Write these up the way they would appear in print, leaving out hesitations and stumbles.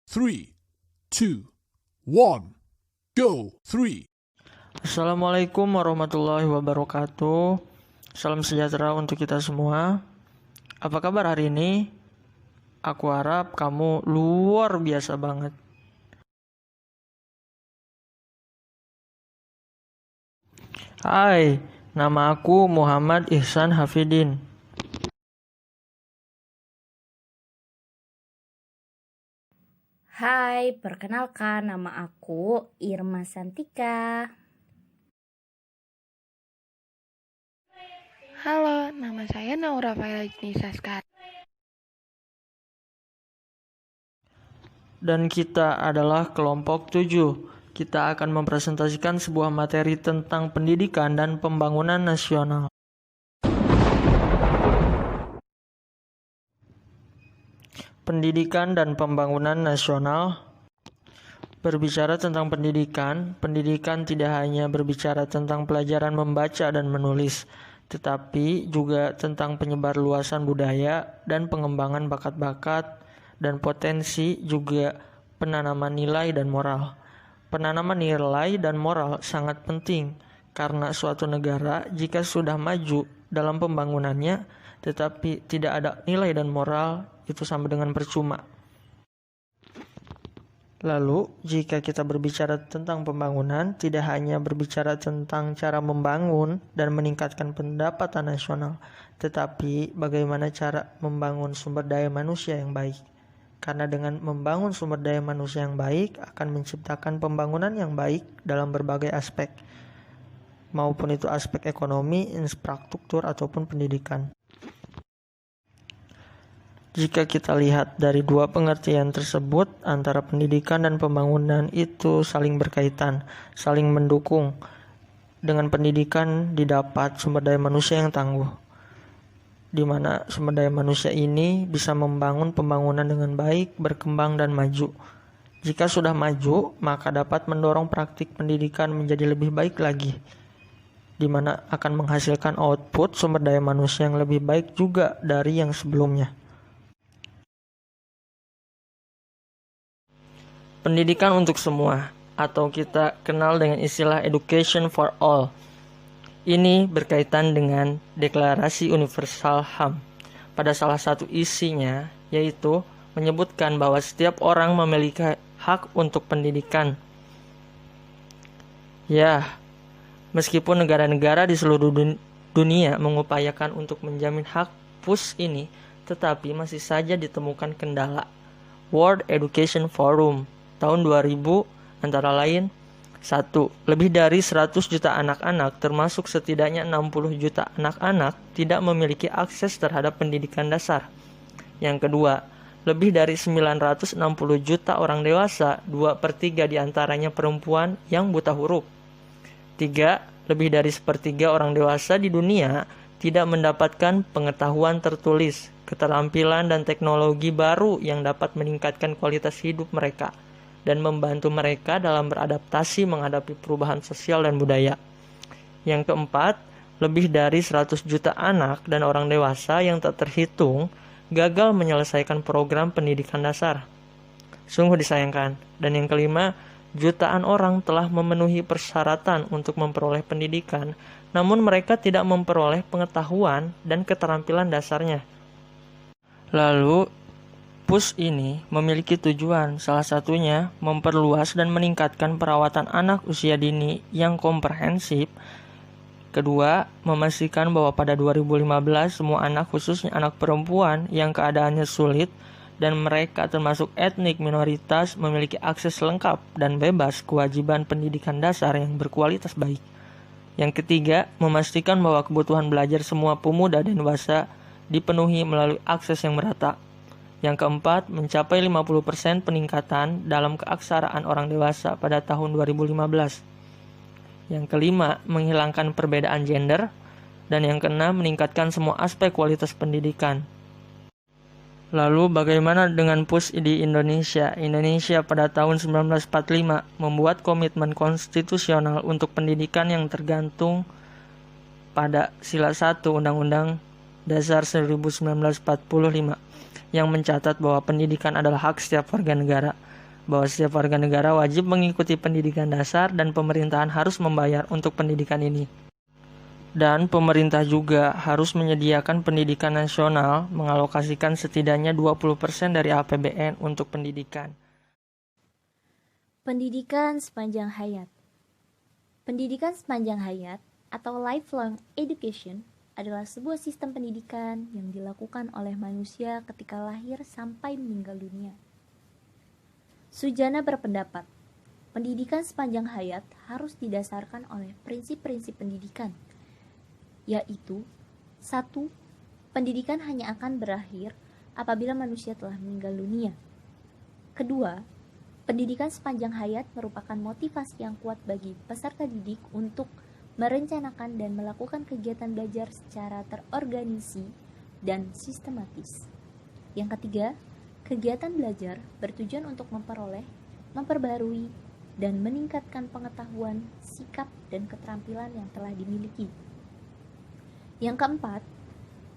3, 2, 1, go. 3. Assalamualaikum warahmatullahi wabarakatuh. Salam sejahtera untuk kita semua. Apa kabar hari ini? Aku harap kamu luar biasa banget. Hai, nama aku Muhammad Ihsan Hafidin. Hai, perkenalkan nama aku Irma Santika. Halo, nama saya Naura Faila Nisaskar. Dan kita adalah kelompok 7. Kita akan mempresentasikan sebuah materi tentang pendidikan dan pembangunan nasional. Pendidikan dan pembangunan nasional. Berbicara tentang pendidikan, pendidikan tidak hanya berbicara tentang pelajaran membaca dan menulis, tetapi juga tentang penyebarluasan budaya dan pengembangan bakat-bakat dan potensi, juga penanaman nilai dan moral. Penanaman nilai dan moral sangat penting karena suatu negara jika sudah maju dalam pembangunannya tetapi tidak ada nilai dan moral, itu sama dengan percuma. Lalu, jika kita berbicara tentang pembangunan, tidak hanya berbicara tentang cara membangun dan meningkatkan pendapatan nasional, tetapi bagaimana cara membangun sumber daya manusia yang baik. Karena dengan membangun sumber daya manusia yang baik akan menciptakan pembangunan yang baik dalam berbagai aspek, maupun itu aspek ekonomi, infrastruktur, ataupun pendidikan. Jika kita lihat dari dua pengertian tersebut, antara pendidikan dan pembangunan itu saling berkaitan, saling mendukung. Dengan pendidikan didapat sumber daya manusia yang tangguh, di mana sumber daya manusia ini bisa membangun pembangunan dengan baik, berkembang dan maju. Jika sudah maju, maka dapat mendorong praktik pendidikan menjadi lebih baik lagi, di mana akan menghasilkan output sumber daya manusia yang lebih baik juga dari yang sebelumnya. Pendidikan untuk semua, atau kita kenal dengan istilah education for all. Ini berkaitan dengan Deklarasi Universal HAM. Pada salah satu isinya, yaitu menyebutkan bahwa setiap orang memiliki hak untuk pendidikan. Ya, meskipun negara-negara di seluruh dunia mengupayakan untuk menjamin hak PUS ini, tetapi masih saja ditemukan kendala. World Education Forum tahun 2000 antara lain: 1. Lebih dari 100 juta anak-anak, termasuk setidaknya 60 juta anak-anak, tidak memiliki akses terhadap pendidikan dasar. Yang kedua, lebih dari 960 juta orang dewasa, 2/3 diantaranya perempuan, yang buta huruf. 3. Lebih dari 1/3 orang dewasa di dunia tidak mendapatkan pengetahuan tertulis, keterampilan dan teknologi baru yang dapat meningkatkan kualitas hidup mereka dan membantu mereka dalam beradaptasi menghadapi perubahan sosial dan budaya. Yang keempat, lebih dari 100 juta anak dan orang dewasa yang tak terhitung gagal menyelesaikan program pendidikan dasar. Sungguh disayangkan. Dan yang kelima, jutaan orang telah memenuhi persyaratan untuk memperoleh pendidikan, namun mereka tidak memperoleh pengetahuan dan keterampilan dasarnya. Lalu, PUS ini memiliki tujuan, salah satunya memperluas dan meningkatkan perawatan anak usia dini yang komprehensif. Kedua, memastikan bahwa pada 2015 semua anak, khususnya anak perempuan yang keadaannya sulit dan mereka termasuk etnik minoritas, memiliki akses lengkap dan bebas kewajiban pendidikan dasar yang berkualitas baik. Yang ketiga, memastikan bahwa kebutuhan belajar semua pemuda dan dewasa dipenuhi melalui akses yang merata. Yang keempat, mencapai 50% peningkatan dalam keaksaraan orang dewasa pada tahun 2015. Yang kelima, menghilangkan perbedaan gender. Dan yang keenam, meningkatkan semua aspek kualitas pendidikan. Lalu bagaimana dengan PUS di Indonesia? Indonesia pada tahun 1945 membuat komitmen konstitusional untuk pendidikan yang tergantung pada Sila 1 Undang-Undang Dasar 1945. Yang mencatat bahwa pendidikan adalah hak setiap warga negara. bahwa setiap warga negara wajib mengikuti pendidikan dasar dan pemerintahan harus membayar untuk pendidikan ini. Dan pemerintah juga harus menyediakan pendidikan nasional, mengalokasikan setidaknya 20% dari APBN untuk pendidikan. Pendidikan sepanjang hayat. Pendidikan sepanjang hayat atau lifelong education adalah sebuah sistem pendidikan yang dilakukan oleh manusia ketika lahir sampai meninggal dunia. Sujana berpendapat, pendidikan sepanjang hayat harus didasarkan oleh prinsip-prinsip pendidikan, yaitu 1. Pendidikan hanya akan berakhir apabila manusia telah meninggal dunia. Kedua, pendidikan sepanjang hayat merupakan motivasi yang kuat bagi peserta didik untuk merencanakan dan melakukan kegiatan belajar secara terorganisasi dan sistematis. Yang ketiga, kegiatan belajar bertujuan untuk memperoleh, memperbarui, dan meningkatkan pengetahuan, sikap, dan keterampilan yang telah dimiliki. Yang keempat,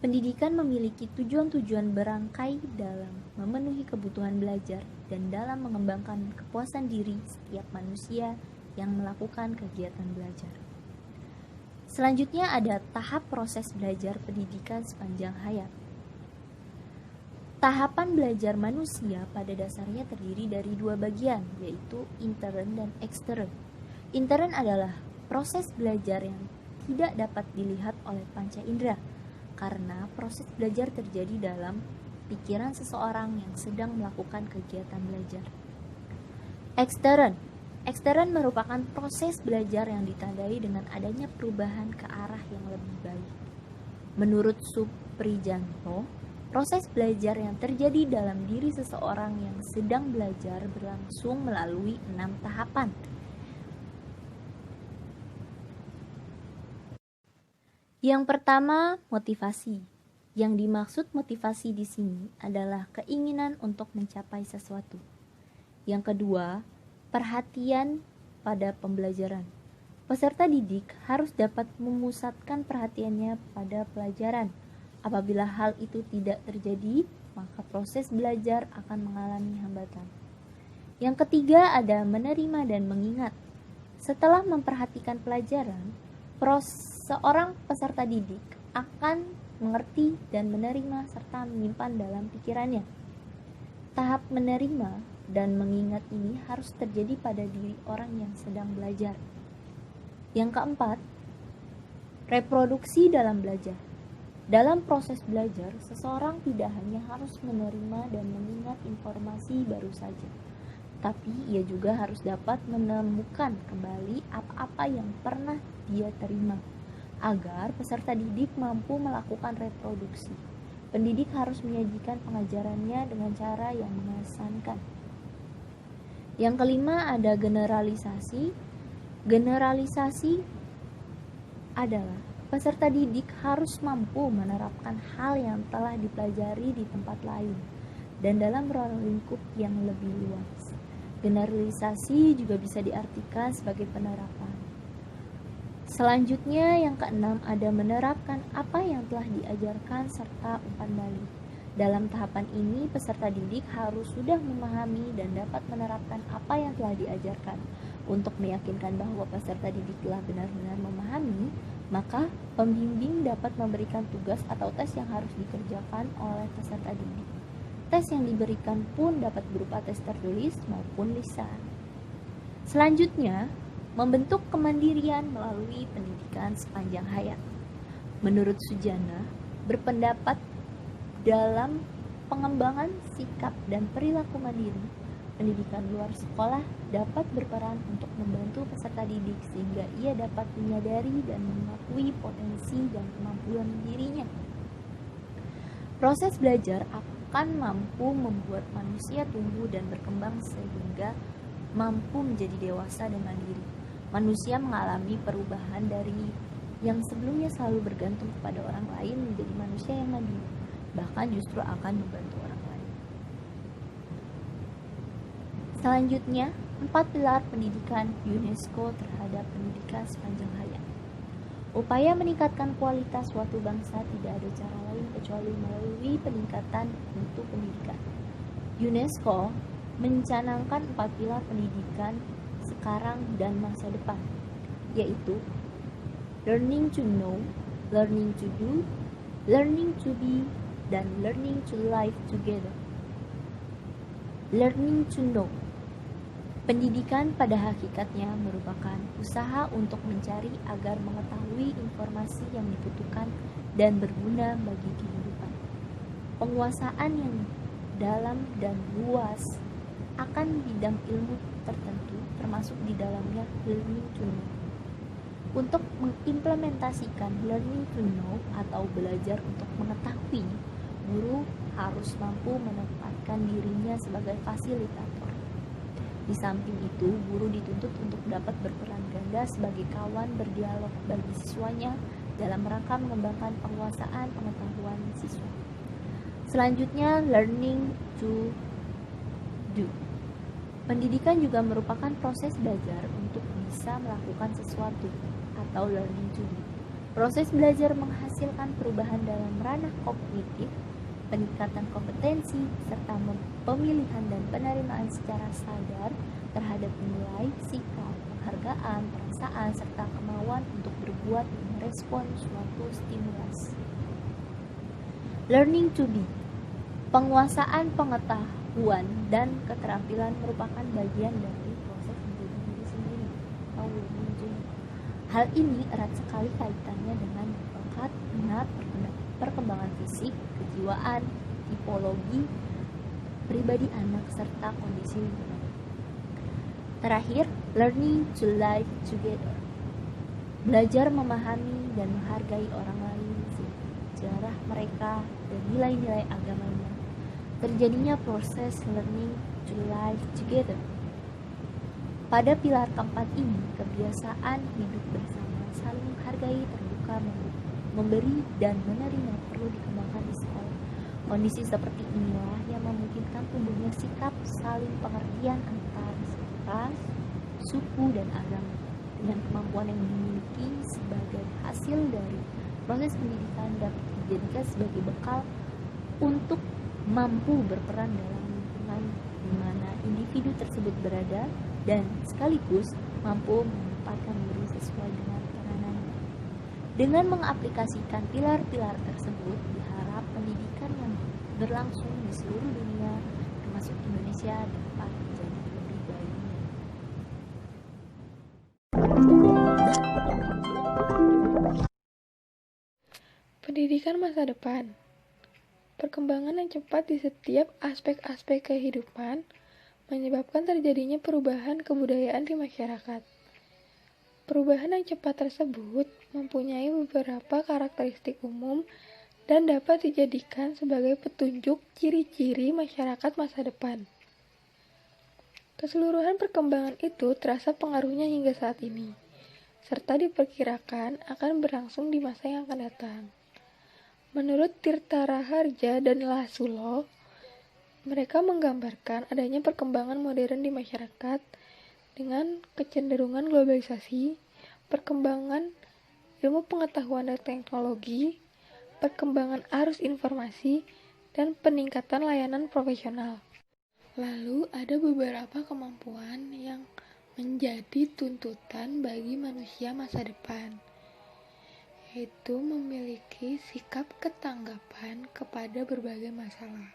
pendidikan memiliki tujuan-tujuan berangkai dalam memenuhi kebutuhan belajar dan dalam mengembangkan kepuasan diri setiap manusia yang melakukan kegiatan belajar. Selanjutnya ada tahap proses belajar pendidikan sepanjang hayat. Tahapan belajar manusia pada dasarnya terdiri dari dua bagian, yaitu intern dan ekstern. Intern adalah proses belajar yang tidak dapat dilihat oleh panca indera, karena proses belajar terjadi dalam pikiran seseorang yang sedang melakukan kegiatan belajar. Ekstern merupakan proses belajar yang ditandai dengan adanya perubahan ke arah yang lebih baik. Menurut Suprijanto, proses belajar yang terjadi dalam diri seseorang yang sedang belajar berlangsung melalui 6 tahapan. Yang pertama, motivasi. Yang dimaksud motivasi di sini adalah keinginan untuk mencapai sesuatu. Yang kedua, perhatian pada pembelajaran. Peserta didik harus dapat memusatkan perhatiannya pada pelajaran. Apabila hal itu tidak terjadi, maka proses belajar akan mengalami hambatan. Yang ketiga ada menerima dan mengingat. Setelah memperhatikan pelajaran, seorang peserta didik akan mengerti dan menerima serta menyimpan dalam pikirannya. Tahap menerima dan mengingat ini harus terjadi pada diri orang yang sedang belajar. Yang keempat, reproduksi dalam belajar. Dalam proses belajar, seseorang tidak hanya harus menerima dan mengingat informasi baru saja, tapi ia juga harus dapat menemukan kembali apa-apa yang pernah dia terima, agar peserta didik mampu melakukan reproduksi. Pendidik harus menyajikan pengajarannya dengan cara yang mengesankan. Yang kelima ada generalisasi. Generalisasi adalah peserta didik harus mampu menerapkan hal yang telah dipelajari di tempat lain dan dalam ruang lingkup yang lebih luas. Generalisasi juga bisa diartikan sebagai penerapan. Selanjutnya yang keenam ada menerapkan apa yang telah diajarkan serta umpan balik. Dalam tahapan ini peserta didik harus sudah memahami dan dapat menerapkan apa yang telah diajarkan. Untuk meyakinkan bahwa peserta didik telah benar-benar memahami, maka pembimbing dapat memberikan tugas atau tes yang harus dikerjakan oleh peserta didik. Tes yang diberikan pun dapat berupa tes tertulis maupun lisan. Selanjutnya, membentuk kemandirian melalui pendidikan sepanjang hayat. Menurut Sujana, berpendapat dalam pengembangan sikap dan perilaku mandiri, pendidikan luar sekolah dapat berperan untuk membantu peserta didik sehingga ia dapat menyadari dan mengakui potensi dan kemampuan dirinya. Proses belajar akan mampu membuat manusia tumbuh dan berkembang sehingga mampu menjadi dewasa dan mandiri. Manusia mengalami perubahan dari yang sebelumnya selalu bergantung kepada orang lain menjadi manusia yang mandiri, bahkan justru akan membantu orang lain. Selanjutnya, 4 pilar pendidikan UNESCO terhadap pendidikan sepanjang hayat. Upaya meningkatkan kualitas suatu bangsa tidak ada cara lain kecuali melalui peningkatan mutu pendidikan. UNESCO mencanangkan 4 pilar pendidikan sekarang dan masa depan, yaitu learning to know, learning to do, learning to be, dan learning to live together. Learning to know. Pendidikan pada hakikatnya merupakan usaha untuk mencari agar mengetahui informasi yang dibutuhkan dan berguna bagi kehidupan. Penguasaan yang dalam dan luas akan bidang ilmu tertentu, termasuk di dalamnya learning to know. Untuk mengimplementasikan learning to know atau belajar untuk mengetahui, guru harus mampu menempatkan dirinya sebagai fasilitator. Di samping itu, guru dituntut untuk dapat berperan ganda sebagai kawan berdialog bagi siswanya dalam rangka mengembangkan penguasaan pengetahuan siswa. Selanjutnya, learning to do. Pendidikan juga merupakan proses belajar untuk bisa melakukan sesuatu atau learning to do. Proses belajar menghasilkan perubahan dalam ranah kognitif, peningkatan kompetensi, serta pemilihan dan penerimaan secara sadar terhadap nilai, sikap, penghargaan, perasaan, serta kemauan untuk berbuat dan merespon suatu stimulus. Learning to be. Penguasaan pengetahuan dan keterampilan merupakan bagian dari proses menjadi diri sendiri atau learning to be. Hal ini erat sekali kaitannya dengan bakat, minat, perkembangan fisik, kejiwaan, tipologi, pribadi anak, serta kondisi lingkungan. Terakhir, learning to live together. Belajar memahami dan menghargai orang lain, sejarah mereka, dan nilai-nilai agamanya. Terjadinya proses learning to live together. Pada pilar keempat ini, kebiasaan hidup bersama, saling menghargai, terbuka, memberi dan menerima perlu dikembangkan di sekolah. Kondisi seperti inilah yang memungkinkan tumbuhnya sikap saling pengertian antar ras, suku, dan agama. Dengan kemampuan yang dimiliki sebagai hasil dari proses pendidikan dapat dijadikan sebagai bekal untuk mampu berperan dalam lingkungan di mana individu tersebut berada dan sekaligus mampu menempatkan diri sesuai dengan peranannya. Dengan mengaplikasikan pilar-pilar tersebut, diharap pendidikan yang berlangsung di seluruh dunia, termasuk Indonesia, dapat menjadi lebih baik. Pendidikan masa depan. Perkembangan yang cepat di setiap aspek-aspek kehidupan menyebabkan terjadinya perubahan kebudayaan di masyarakat. Perubahan yang cepat tersebut mempunyai beberapa karakteristik umum dan dapat dijadikan sebagai petunjuk ciri-ciri masyarakat masa depan. Keseluruhan perkembangan itu terasa pengaruhnya hingga saat ini, serta diperkirakan akan berlangsung di masa yang akan datang. Menurut Tirta Raharja dan Laszlo, mereka menggambarkan adanya perkembangan modern di masyarakat dengan kecenderungan globalisasi, perkembangan ilmu pengetahuan dan teknologi, perkembangan arus informasi, dan peningkatan layanan profesional. Lalu ada beberapa kemampuan yang menjadi tuntutan bagi manusia masa depan, yaitu memiliki sikap ketanggapan kepada berbagai masalah,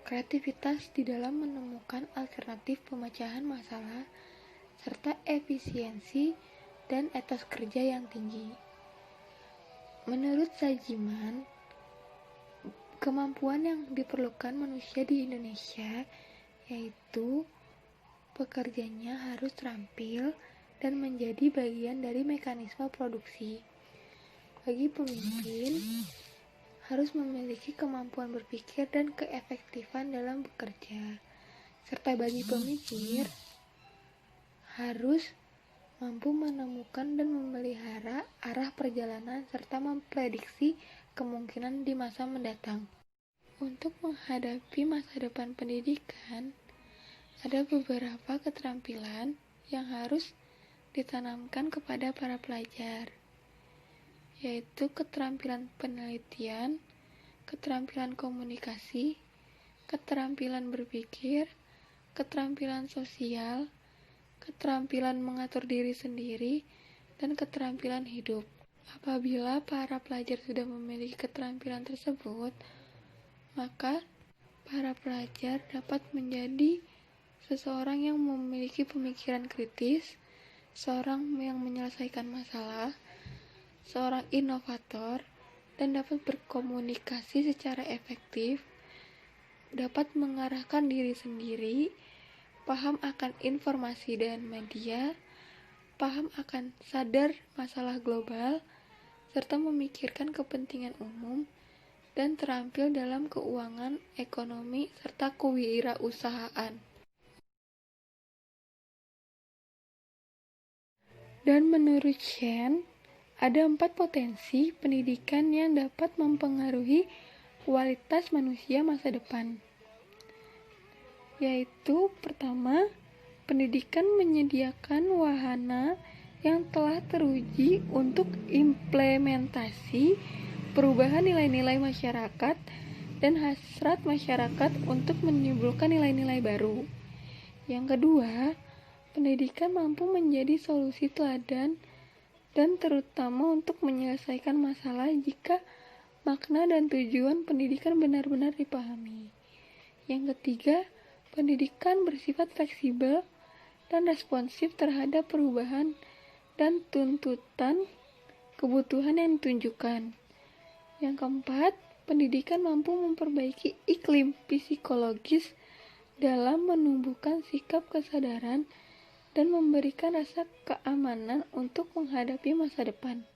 kreativitas di dalam menemukan alternatif pemecahan masalah, serta efisiensi dan etos kerja yang tinggi. Menurut Sajiman, kemampuan yang diperlukan manusia di Indonesia yaitu pekerjanya harus terampil dan menjadi bagian dari mekanisme produksi. Bagi pemimpin, harus memiliki kemampuan berpikir dan keefektifan dalam bekerja. Serta bagi pemikir, harus mampu menemukan dan memelihara arah perjalanan serta memprediksi kemungkinan di masa mendatang. Untuk menghadapi masa depan pendidikan, ada beberapa keterampilan yang harus ditanamkan kepada para pelajar, yaitu keterampilan penelitian, keterampilan komunikasi, keterampilan berpikir, keterampilan sosial, keterampilan mengatur diri sendiri, dan keterampilan hidup. Apabila para pelajar sudah memiliki keterampilan tersebut, maka para pelajar dapat menjadi seseorang yang memiliki pemikiran kritis, seorang yang menyelesaikan masalah, seorang inovator, dan dapat berkomunikasi secara efektif, dapat mengarahkan diri sendiri, paham akan informasi dan media, paham akan sadar masalah global, serta memikirkan kepentingan umum, dan terampil dalam keuangan, ekonomi, serta kewirausahaan. Dan menurut Shen, ada 4 potensi pendidikan yang dapat mempengaruhi kualitas manusia masa depan. Yaitu pertama, pendidikan menyediakan wahana yang telah teruji untuk implementasi perubahan nilai-nilai masyarakat dan hasrat masyarakat untuk menimbulkan nilai-nilai baru. Yang kedua, pendidikan mampu menjadi solusi teladan dan terutama untuk menyelesaikan masalah jika makna dan tujuan pendidikan benar-benar dipahami. Yang ketiga, pendidikan bersifat fleksibel dan responsif terhadap perubahan dan tuntutan kebutuhan yang ditunjukkan. Yang keempat, pendidikan mampu memperbaiki iklim psikologis dalam menumbuhkan sikap kesadaran dan memberikan rasa keamanan untuk menghadapi masa depan.